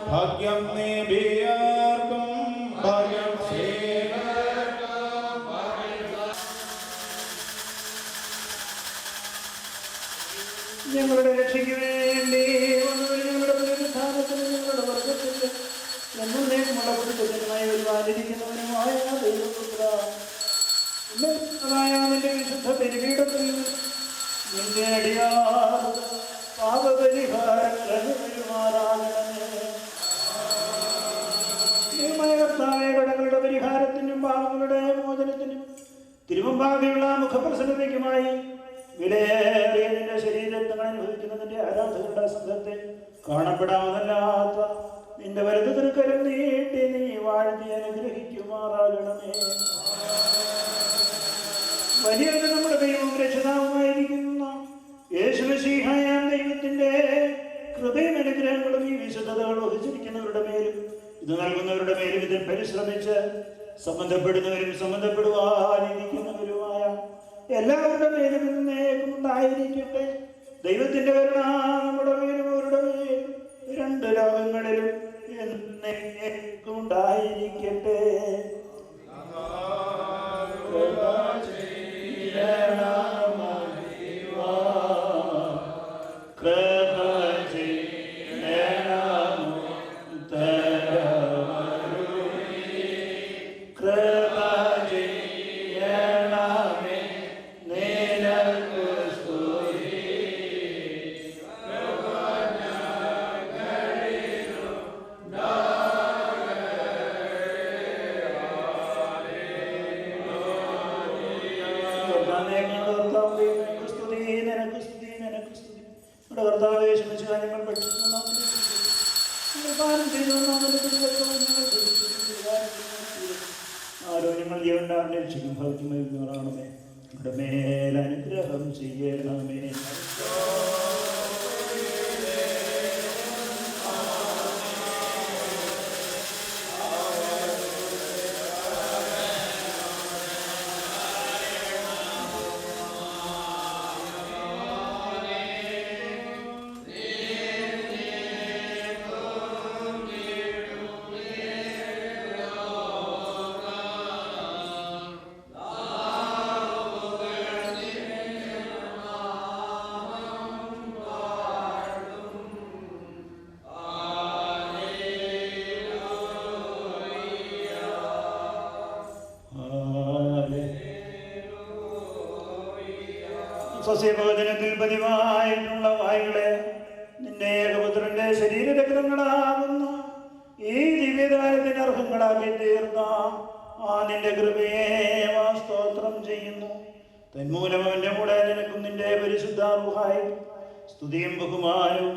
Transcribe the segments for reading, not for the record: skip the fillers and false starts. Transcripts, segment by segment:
ഭാഗ്യം നേബിയാർക്കും ഭാഗ്യം സേവകർക്കും ഞങ്ങളുടെ രക്ഷയ്ക്ക് വേണ്ടി ഞങ്ങളുടെ പുനരുദ്ധാനത്തിന് ഞങ്ങളുടെ വർഗത്തിന്റെ എന്നേക്കുമുള്ള പുതുക്കത്തിനുമായി ഒരുപാടിരിക്കുന്നവനുമായ ദൈവപുത്ര നിന്റെ വിശുദ്ധ ബലിപീഠത്തിൽ നിന്റെ അടിയാർ പാപപരിഹാരമാറാകണമേ. കർത്താവേ, കടങ്ങളുടെ പരിഹാരത്തിനും പാപങ്ങളുടെ മോചനത്തിനും തിരുവമ്പാകെയുള്ള മുഖപ്രസന്നതയ്ക്കുമായി വിലയേറിയ നിന്റെ ശരീരത്തങ്ങൾ അനുഭവിക്കുന്നതിന്റെ ആരാധകരുടെ സംഘത്തെ കാണപ്പെടാവുന്നല്ലാത്ത നിന്റെ വലതു തൃക്കരം നീട്ടി നീ വാഴ്ത്തി അനുഗ്രഹിക്കുമാറാകണമേ. വലിയ നമ്മുടെ ദൈവവും രക്ഷിതാവുമായിരിക്കുന്ന യേശുമശീഹായാം ദൈവത്തിന്റെ കൃപയും അനുഗ്രഹങ്ങളും ഈ വിശുദ്ധതകൾ വഹിച്ചിരിക്കുന്നവരുടെ മേലും ഇത് നൽകുന്നവരുടെ മേലും ഇതിൽ പരിശ്രമിച്ച് സംബന്ധപ്പെടുന്നവരും സംബന്ധപ്പെടുവാനിരിക്കുന്നവരുമായ എല്ലാവരുടെ മേലും ഇന്നേക്കും ഉണ്ടായിരിക്കട്ടെ. ദൈവത്തിന്റെ കരുണ നമ്മുടെ മേലും അവരുടെ മേലും രണ്ട് ലോകങ്ങളിലും എന്നേക്കും ഉണ്ടായിരിക്കട്ടെ. ആരോഗ്യങ്ങൾ ജീവനാണ് രക്ഷിക്കും ഭൗതികമേ നമ്മുടെ മേലനുഗ്രഹം ചെയ്യണമേ. സസ്യഭോജനത്തിൽ പതിവായിട്ടുള്ള വായുകളെ നിന്റെ ഏകപുത്രന്റെ ശരീരരക്തങ്ങളാകുന്ന ഈ ദിവ്യദാനത്തിന് അർഹങ്ങളാക്കി തീർന്ന ആ നിന്റെ കൃപയെ സ്തോത്രം ചെയ്യുന്നു. തന്മൂലം അവന്റെ കൂടെ നിനക്കും നിന്റെ പരിശുദ്ധ റൂഹായി സ്തുതിയും ബഹുമാനവും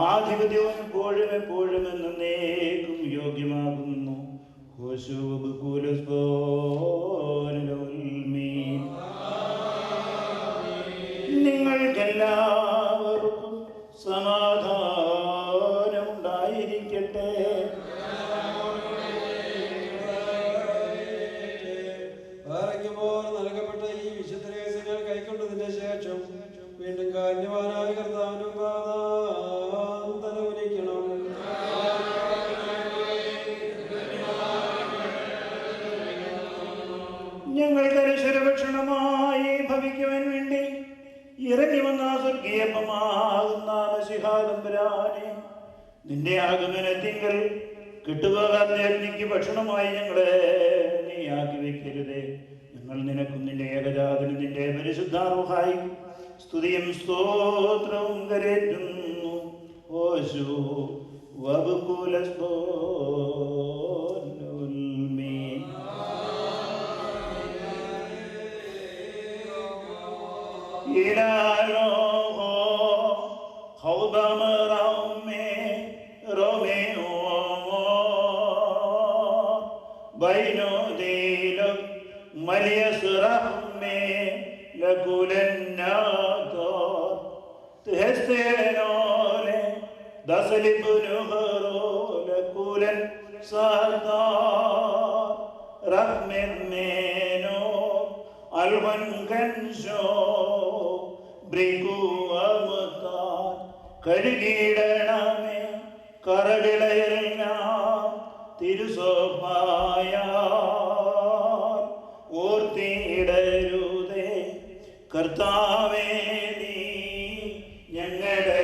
ആധിപത്യവും എപ്പോഴും എപ്പോഴും എന്നേക്കും യോഗ്യമാകുന്നു. നിങ്ങൾക്കെല്ലാവർക്കും സമാധാനം ഉണ്ടായിരിക്കട്ടെ. നൽകപ്പെട്ട ഈ വിശുദ്ധ രഹസ്യങ്ങൾ കൈക്കൊണ്ടതിന്റെ ശേഷം വീണ്ടും കാന്യവാനായ കർത്താവിനും തലവുലിക്കണം. ഞങ്ങൾക്ക് അനശ്വരഭക്ഷണമായി ഭവിക്കുവാൻ വേണ്ടി ഇറങ്ങി വന്ന സ്വർഗീയപ്പമാകുന്ന മശിഹാതമ്പുരാനെ നിന്റെ ആഗമനത്തിങ്കൽ കിട്ടുപോകാത്ത അഗ്നിക്ക് ഭക്ഷണമായി ഞങ്ങളെ നീ ആക്കി വെക്കരുതേ. ഞങ്ങൾ നിനക്കും നിന്റെ ഏകജാതനും നിന്റെ പരിശുദ്ധ റൂഹായി സ്തുതിയും സ്തോത്രവും കരേറ്റുന്നു. ഹോശു വബുകുലസ്ബോനുൽമീ ഇലാലോ ഹൗദമറൗമേ റോമേഓ ബൈനോദേലോ മലിയസ്റഹ്മേ ലകുലന്നാതോ തെഹസ്തേനോലെ ദസലിബുനുഹറോ ലകുലൻ സഹദാ റഹ്മെന്നേനോ അൽവൻ കൻഷോ ബ്രിഗു അമതാൻ കഴുകിയിടണമേ കറവിളയെല്ലാം തിരുസോമായ ഓർത്തിയിടരുതേ കർത്താവേ നീ ഞങ്ങളുടെ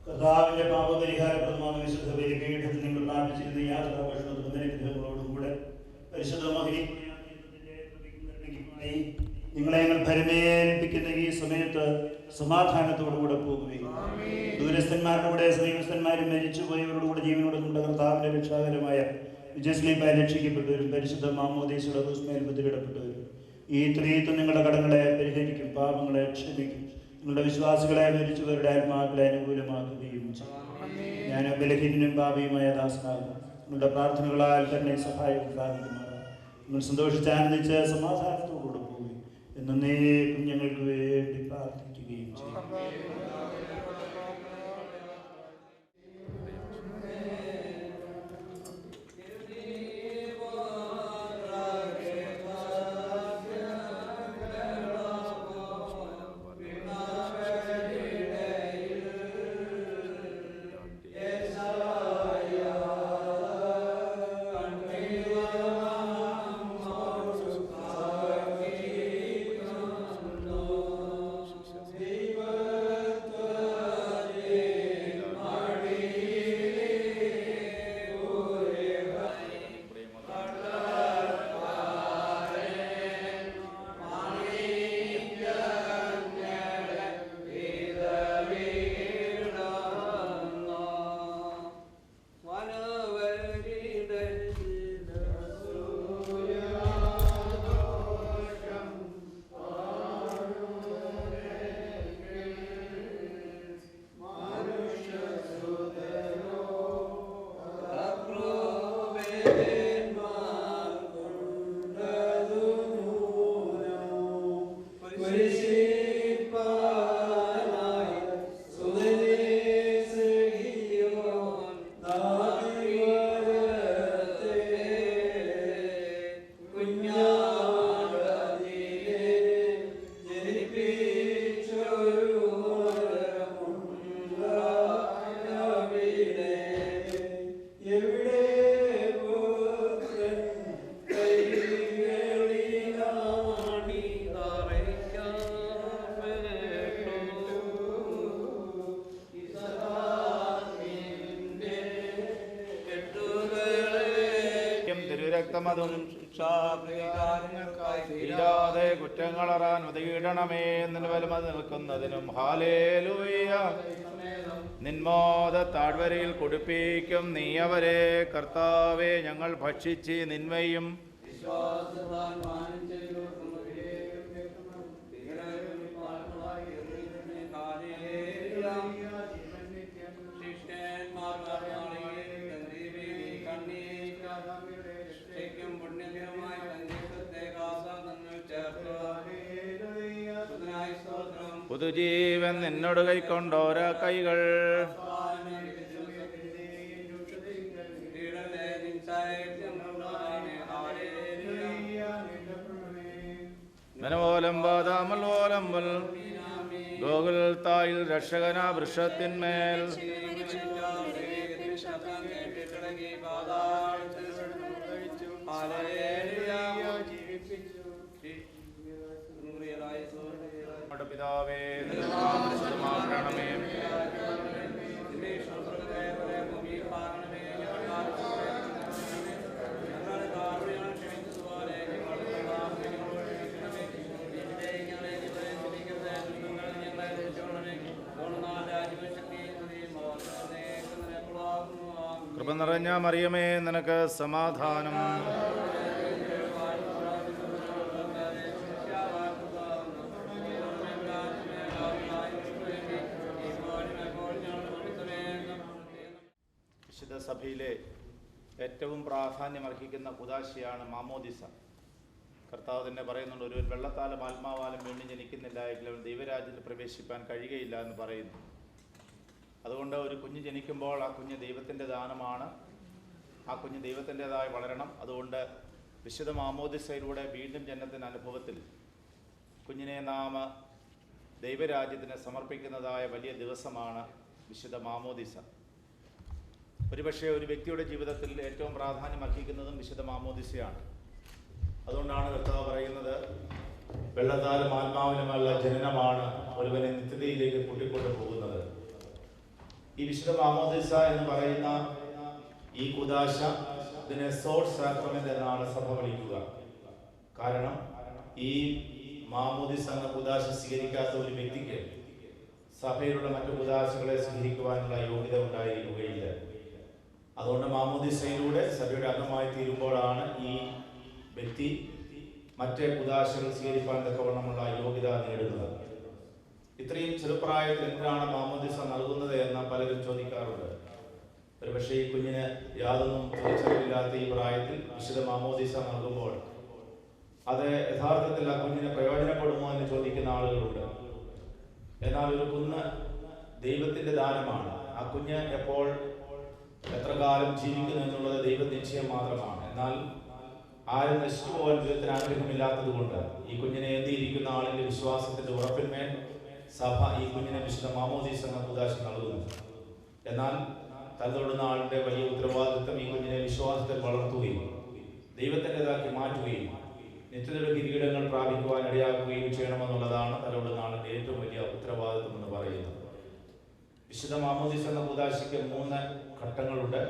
കർത്താവിന്റെ പാപപരിഹാരപ്രദമായ വിശുദ്ധ ബലിപീഠത്തിൽ നിങ്ങൾ പ്രാപിച്ചിരുന്ന യാത്രാ ഭക്ഷണത്തോടുകൂടെ പരിശുദ്ധ മഹനീയമായി നിങ്ങളെ ഞങ്ങൾ ഭരമേൽപ്പിക്കുന്ന ഈ സമയത്ത് സമാധാനത്തോടുകൂടെ പോകുകയും ദൂരസ്ഥന്മാരുടെ കൂടെ സമീപസ്ഥന്മാരും മരിച്ചുപോയവരോടുകൂടെ ജീവനോട് നമ്മുടെ കർത്താവിന്റെ രക്ഷാകരമായ വിജയസ്ലീപായി രക്ഷിക്കപ്പെട്ടവരും പരിശുദ്ധ മാമോദീസയുടെ ഹുസ്മേൽ മുദ്രയിടപ്പെട്ടവരും ഈ ത്രീത്വം നിങ്ങളുടെ കടങ്ങളെ പരിഹരിക്കും, പാപങ്ങളെ ക്ഷമിക്കും, നിങ്ങളുടെ വിശ്വാസികളെ മരിച്ചവരുടെ ആത്മാക്കളെ അനുകൂലമാക്കുകയും ചെയ്യും. ഞാൻ ബലഹീനനും പാപിയുമായ ദാസനാകും. നിങ്ങളുടെ പ്രാർത്ഥനകളാൽ തന്നെ സഹായം പ്രാപിക്കുമാറാം. നിങ്ങൾ സന്തോഷിച്ച് ആനന്ദിച്ച് സമാധാനത്തോടുകൂടെ പോകുകയും എന്നേക്കും ഞങ്ങൾക്ക് വേണ്ടി പ്രാർത്ഥിക്കുകയും ചെയ്യും. തീരാതെ കുറ്റങ്ങളറാൻ ഉദയിടണമേ നിൻ വലുമ നിൽക്കുന്നതിനും ഹാലേലൂയ. നിന്മോദ താഴ്വരയിൽ കുടിപ്പിക്കും നീ അവരെ. കർത്താവെ ഞങ്ങൾ ഭക്ഷിച്ച് നിന്മയും പുതുജീവൻ നിന്നോട് കൈക്കൊണ്ടോരോ കൈകൾ മനവോലം വാദാമൽ ഓലമ്പൽ ഗോകുൽത്തായിൽ രക്ഷകന വൃക്ഷത്തിന്മേൽ നമ്മുടെ പിതാവേ, നിന്റെ നാമം പരിശുദ്ധമാക്കണമേ. കൃപ നിറഞ്ഞ മറിയമേ, നിനക്ക് സമാധാനം. വിശുദ്ധ സഭയിലെ ഏറ്റവും പ്രാധാന്യമർഹിക്കുന്ന കുദാശയാണ് മാമോദിസ. കർത്താവ് തന്നെ പറയുന്നുണ്ട്, ഒരു വെള്ളത്താലും ആത്മാവാലും വീണ്ടും ജനിക്കുന്നില്ല എങ്കിൽ അവൻ ദൈവരാജ്യത്തിൽ പ്രവേശിപ്പാൻ കഴിയുകയില്ല എന്ന് പറയുന്നു. അതുകൊണ്ട് ഒരു കുഞ്ഞ് ജനിക്കുമ്പോൾ ആ കുഞ്ഞ് ദൈവത്തിൻ്റെ ദാനമാണ്. ആ കുഞ്ഞ് ദൈവത്തിൻ്റെതായി വളരണം. അതുകൊണ്ട് വിശുദ്ധ മാമോദിസയിലൂടെ വീണ്ടും ജനനത്തിൻ്റെ അനുഭവത്തിൽ കുഞ്ഞിനെ നാം ദൈവരാജ്യത്തിന് സമർപ്പിക്കുന്നതായ വലിയ ദിവസമാണ് വിശുദ്ധ മാമോദിസ. ഒരുപക്ഷെ ഒരു വ്യക്തിയുടെ ജീവിതത്തിൽ ഏറ്റവും പ്രാധാന്യം അർഹിക്കുന്നതും വിശുദ്ധ മാമോദിസയാണ്. അതുകൊണ്ടാണ് കർത്താവ് പറയുന്നത്, വെള്ളത്താലും ആത്മാവിനുമുള്ള ജനനമാണ് ഒരുവനെ നിത്യതയിലേക്ക് കൂട്ടിക്കൊണ്ടു പോകുന്നത്. ഈ വിശുദ്ധ മാമോദിസ എന്ന് പറയുന്ന ഈ കുദാശ, ഇതിനെ സോഡ് സാക്രമെന്റ് എന്നാണ് സഭ വിളിക്കുക. കാരണം ഈ മാമോദിസ എന്ന കുദാശ സ്വീകരിക്കാത്ത ഒരു വ്യക്തിക്ക് സഭയിലുള്ള മറ്റു കുദാശകളെ സ്വീകരിക്കുവാനുള്ള യോഗ്യത ഉണ്ടായിരിക്കുകയില്ല. അതുകൊണ്ട് മാമോദിസയിലൂടെ സഭയുടെ അംഗമായി തീരുമ്പോഴാണ് ഈ വ്യക്തി മറ്റേ കുദാശകൾ സ്വീകരിക്കാൻ തക്കവണ്ണമുള്ള യോഗ്യത നേടുന്നത്. ഇത്രയും ചെറുപ്രായത്തിൽ എന്തിനാണ് മാമോദിസ നൽകുന്നത് എന്ന് പലരും ചോദിക്കാറുണ്ട്. ഒരുപക്ഷെ ഈ കുഞ്ഞിന് യാതൊന്നും തിരിച്ചറിവില്ലാത്ത ഈ പ്രായത്തിൽ വിശുദ്ധ മാമോദിസ നൽകുമ്പോൾ അത് യഥാർത്ഥത്തിൽ ആ കുഞ്ഞിന് പ്രയോജനപ്പെടുമോ എന്ന് ചോദിക്കുന്ന ആളുകളുണ്ട്. എന്നാൽ ഒരു കുഞ്ഞ് ദൈവത്തിന്റെ ദാനമാണ്. ആ കുഞ്ഞ് എപ്പോൾ എത്ര കാലം ജീവിക്കുന്നു എന്നുള്ളത് ദൈവ നിശ്ചയം മാത്രമാണ്. എന്നാൽ ആരും നശിച്ചു പോകാൻ ദൈവത്തിന് ആഗ്രഹമില്ലാത്തത് കൊണ്ട് ഈ കുഞ്ഞിനെ എന്തിയിരിക്കുന്ന ആളിന്റെ വിശ്വാസത്തിന്റെ ഉറപ്പിന്മേൽ സഭ ഈ കുഞ്ഞിനെ വിശുദ്ധ മാമോദിസ എന്ന കുദാശ നൽകുന്നു. എന്നാൽ തലതൊടുന്ന ആളിന്റെ വലിയ ഉത്തരവാദിത്വം ഈ കുഞ്ഞിനെ വിശ്വാസത്തിൽ വളർത്തുകയും ദൈവത്തിൻ്റെതാക്കി മാറ്റുകയും നിത്യതയുടെ കിരീടങ്ങൾ പ്രാപിക്കുവാൻ ഇടയാക്കുകയും ചെയ്യണമെന്നുള്ളതാണ് തലതൊടുന്ന ആളിന്റെ ഏറ്റവും വലിയ ഉത്തരവാദിത്വം എന്ന് പറയുന്നത്. വിശുദ്ധ മാമോദിസ എന്ന കുദാശയ്ക്ക് 3 ഘട്ടങ്ങളുണ്ട്.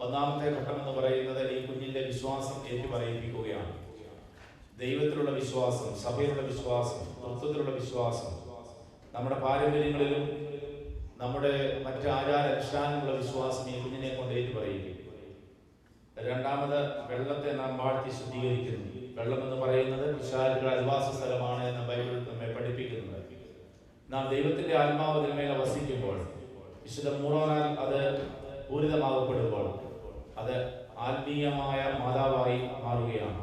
ഒന്നാമത്തെ ഘട്ടം എന്ന് പറയുന്നത് ഈ കുഞ്ഞിന്റെ വിശ്വാസം ഏറ്റുപറയിപ്പിക്കുകയാണ്. ദൈവത്തിലുള്ള വിശ്വാസം, സഭയിലുള്ള വിശ്വാസം, തത്വത്തിലുള്ള വിശ്വാസം, നമ്മുടെ പാരമ്പര്യങ്ങളിലും നമ്മുടെ മറ്റ് ആചാരാനുഷ്ഠാനങ്ങളുള്ള വിശ്വാസം ഈ കുഞ്ഞിനെ കൊണ്ട് ഏറ്റുപറയിക്കും. രണ്ടാമത് വെള്ളത്തെ നാം വാഴ്ത്തി ശുദ്ധീകരിക്കുന്നു. വെള്ളം എന്ന് പറയുന്നത് പിശാചുകളുടെ അധിവാസ സ്ഥലമാണ് എന്ന് ബൈബിൾ നമ്മെ പഠിപ്പിക്കുന്നത്. നാം ദൈവത്തിന്റെ ആത്മാവ് അതിന്മേൽ വസിക്കുമ്പോൾ, വിശുദ്ധ മൂറോനാൽ അത് പൂരിതമാകപ്പെടുമ്പോൾ അത് ആത്മീയമായ മാതാവായി മാറുകയാണ്.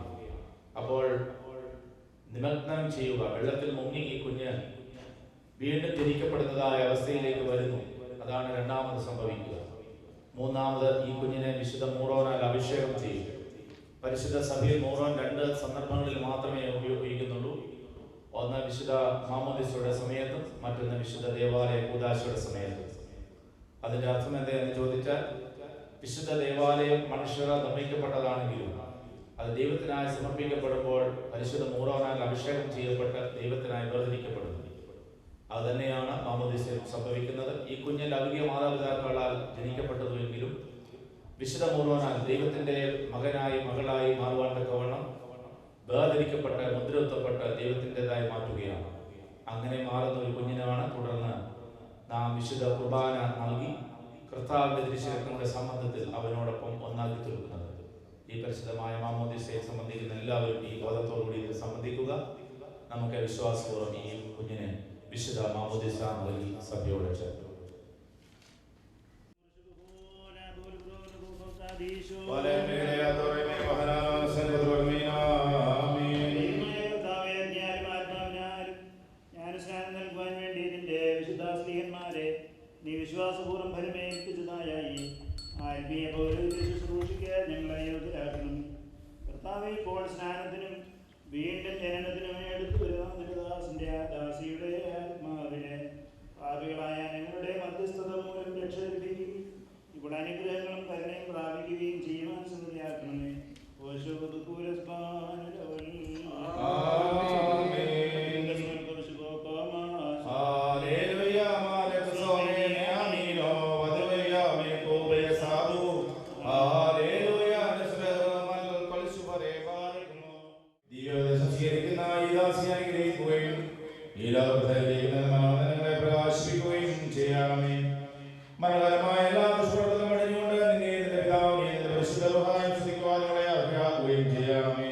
അപ്പോൾ നിമഗ്നം ചെയ്യുക, വെള്ളത്തിൽ മുങ്ങി ഈ കുഞ്ഞ് വീണ്ടും ജനിക്കപ്പെടുന്നതായ അവസ്ഥയിലേക്ക് വരുന്നു. അതാണ് രണ്ടാമത് സംഭവിക്കുക. മൂന്നാമത് ഈ കുഞ്ഞിനെ വിശുദ്ധ മൂറോനാൽ അഭിഷേകം ചെയ്യും. പരിശുദ്ധ സഭയിൽ മൂറോൻ 2 സന്ദർഭങ്ങളിൽ മാത്രമേ ഉപയോഗിക്കുന്നുള്ളൂ. ഒന്ന് വിശുദ്ധ മാമോദിസയുടെ സമയത്തും മറ്റൊന്ന് വിശുദ്ധ ദേവാലയ കൂദാശയുടെ സമയത്തും. അതിന്റെ അർത്ഥം എന്താണെന്ന് ചോദിച്ചാൽ, വിശുദ്ധ ദേവാലയം മനുഷ്യരാൽ നിർമ്മിക്കപ്പെട്ടതാണെങ്കിലും അത് ദൈവത്തിനായി സമർപ്പിക്കപ്പെടുമ്പോൾ പരിശുദ്ധ മൂറോനാൽ അഭിഷേകം ചെയ്യപ്പെട്ട് ദൈവത്തിനായി വേർതിരിക്കപ്പെടുന്നു. അത് തന്നെയാണ് മാമോദിസയിൽ സംഭവിക്കുന്നത്. ഈ കുഞ്ഞ് ലൗകിക മാതാപിതാക്കളാൽ ജനിക്കപ്പെട്ടതുവെങ്കിലും വിശുദ്ധ മൂറോനാൽ ദൈവത്തിന്റെ മകനായി മകളായി മാറുവാൻ തക്കവണ്ണം വേർതിരിക്കപ്പെട്ട് മുദ്രകുത്തപ്പെട്ട് ദൈവത്തിൻ്റെതായി മാറ്റുകയാണ്. അങ്ങനെ മാറുന്ന ഒരു കുഞ്ഞിനാണ് തുടർന്ന് നാം വിശുദ്ധ കുർബാന നൽകി കർത്താവിന്റെ തിരുശരീരങ്ങളുടെ സംബന്ധത്തിൽ അവനോടൊപ്പം ഒന്നാക്കി തീർക്കുന്നത്. ഈ പരിശുദ്ധമായ മാമോദിസയെ സംബന്ധിക്കുന്ന എല്ലാവരും ഈ ബോധത്തോടുകൂടി ഇത് സംബന്ധിക്കുക. നമുക്ക് വിശ്വാസപൂർവ്വം ഈ കുഞ്ഞിനെ വിശുദ്ധ മാമോദിസ നൽകി സഭയോടെ ചേർക്കും. ജ്ഞാനസ്നാനം നൽകുവാൻ വേണ്ടി ഇതിന്റെ വിശുദ്ധ സ്ത്രീഹന്മാരെ നീ വിശ്വാസപൂർവ്വം ഫലമേൽപ്പിച്ചതായ ഈ ആത്മീയ പൗരോഹിത്യ ശുശ്രൂഷയ്ക്ക് ഞങ്ങളെ യോഗ്യരാക്കണം. കർത്താവേ, ഇപ്പോൾ സ്നാനത്തിനും വീണ്ടും ജനനത്തിനും എടുത്തു വരുന്ന ദാസിന്റെ ദാസിയുടെ ആത്മാവ് ചെയ്യണമേ. മനോഹരമായ എല്ലാ ദുഷ്പ്രവർത്തനം കഴിഞ്ഞുകൊണ്ട് നിന്നെ നിന്റെ പിതാവിനെ നിന്റെ പരിശുദ്ധ സഹായം സ്തുതിക്കുവാനോടെ അർഹയാക്കുകയും ചെയ്യണമേ.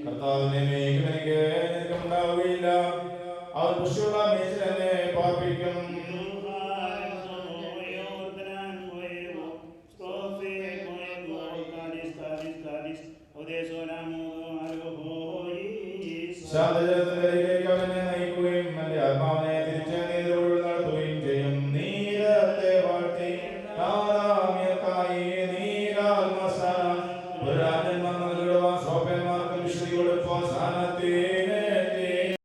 കർത്താവിനെ മേയ്ക്കുമെനിക്ക് നിനക്കുണ്ടാവുകയില്ല. അവർ പുഷ്ടിയുള്ള മേച്ചിൽ എന്നെ പാർപ്പിക്കും. ശാന്തജലത്തിന്റെ